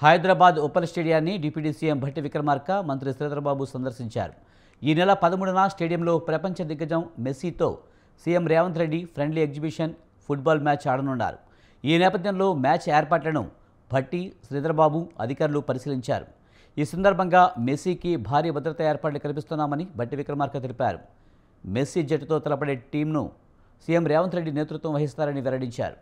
హైదరాబాద్ ఉప్పల్ స్టేడియాన్ని deputy CM Bhatti Vikramarka, మంత్రి శ్రీధర్బాబు సందర్శించారు. ఈ నెల 13న స్టేడియంలో ప్రపంచ దిగ్గజం మెస్సీతో CM Revanth Reddy friendly exhibition football match ఆడనున్నారు. ఈ నేపథ్యంలో మ్యాచ్ ఏర్పాట్లను భట్టి, శ్రీధర్బాబు అధికారులు పరిశీలించారు. ఈ సందర్భంగా మెస్సీకి భారీ భద్రతా ఏర్పాట్లు కల్పిస్తున్నామని భట్టి విక్రమార్క తెలిపారు. మెస్సీ జట్టుతో తలపడే టీంను సీఎం రేవంత్ రెడ్డి నేతృత్వం వహిస్తారని వెల్లడించారు.